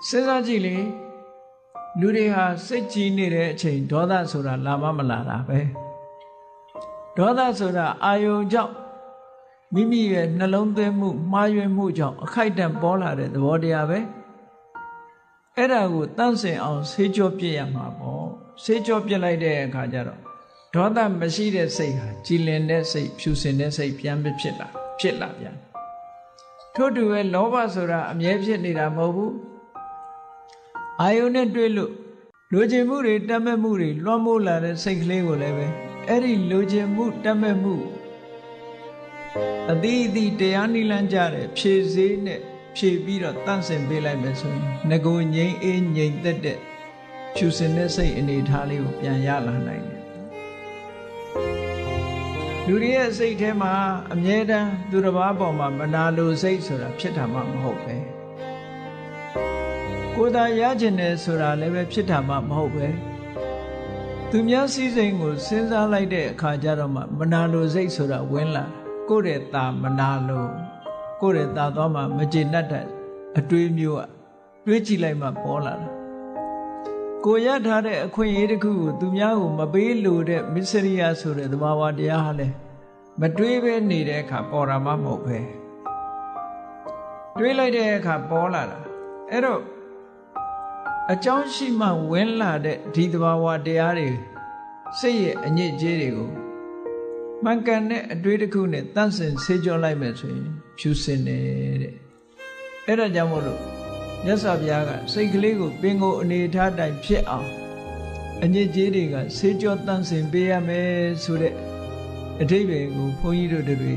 စဉ်းစားကြည့်လေလူတွေဟာစိတ်ကြီးနေတဲ့အချိန်ဒေါသဆိုတာလာမလာတာပဲဒေါသဆိုတာအာယုံကြောင့်မိမိရဲ့နှလုံးသွင်းမှုမှားယွင်းမှုကြောင့်အခိုက်အတန့်ပေါ်လာတဲ့သဘောတရားပဲအဲ့ဒါကိုတန့်စင်အောင်ဆေးကြောပြစ်ရမှာပေါ့ဆေးကြောပြစ်လိုက်တဲ့အခါကျတော့ဒေါသမရှိတဲ့စိတ်ဟာကြည်လင်တဲ့စိတ်ဖြူစင်တဲ့စိတ်ပြန်ဖြစ်လာပြန်ထို့တူပဲလောဘဆိုတာအမြဲဖြစ်နေတာမဟုတ်ဘူးအာယုန်နဲ့တွေ့လို့လိုချင်မှုတွေတတ်မဲ့မှုတွေလွှမ်းမိုးလာတဲ့စိတ်ကလေးကိုလည်းပဲအဲ့ဒီလိုချင်မှုတတ်မဲ့မှုအသီးအသီးတရားနိလန်းကြတဲ့ဖြည့်စည်းနဲ့ဖြည့်ပြီးတော့တန့်စင်ပေးလိုက်မယ်ဆိုရင်ငကိုငိမ့်အေးငိမ့်သက်တဲ့ဖြူစင်တဲ့စိတ်အနေထားလေးကိုပြန်ရလာနိုင်တယ်လူတွေရဲ့စိတ်ထဲမှာအမြဲတမ်းသူတစ်ပါးပေါ်မှာမနာလိုစိတ်ဆိုတာဖြစ်တာမှမဟုတ်ပဲကိုယ်သာရကျင်တယ်ဆိုတာလည်းပဲဖြစ်တာမှမဟုတ်ပဲသူများစည်းစိမ်ကိုစဉ်းစားလိုက်တဲ့အခါကျတော့မှမနာလိုစိတ်ဆိုတာဝင်လာကိုယ့်ရဲ့သာမနာလိုကိုယ့်ရဲ့သာသွားမှမကျေနပ်တဲ့အတွေးမျိုးอ่ะတွေးကြည့်လိုက်မှပေါ်လာတာကိုရထားတဲ့အခွင့်အရေးတစ်ခုကိုသူများကိုမပေးလို့တဲ့မစ္စရိယဆိုတဲ့သဘာဝတရားဟာလဲမတွေးပဲနေတဲ့အခါပေါ်တာမှမဟုတ်ပဲတွေးလိုက်တဲ့အခါပေါ်လာတာအဲ့တော့အကြောင်းရှိမှဝင်လာတဲ့ဒီသဘာဝတရားတွေစိတ်ရဲ့အညစ်အကြေးတွေကိုမှန်ကန်တဲ့အတွေးတစ်ခုနဲ့တန့်စင်ဆေးကြောလိုက်မယ်ဆိုရင်ဖြူစင်တယ်တဲ့အဲ့ဒါကြောင့်မို့လို့မြတ်စွာဘုရားကစိတ်ကလေးကိုပင်ကိုအနေထားတိုင်းဖြစ်အောင်အညစ်အကြေးတွေကဆေးကြောတန့်စင်ပေးရမယ်ဆိုတဲ့အဓိပ္ပာယ်ကိုဘုန်းကြီးတို့တွေ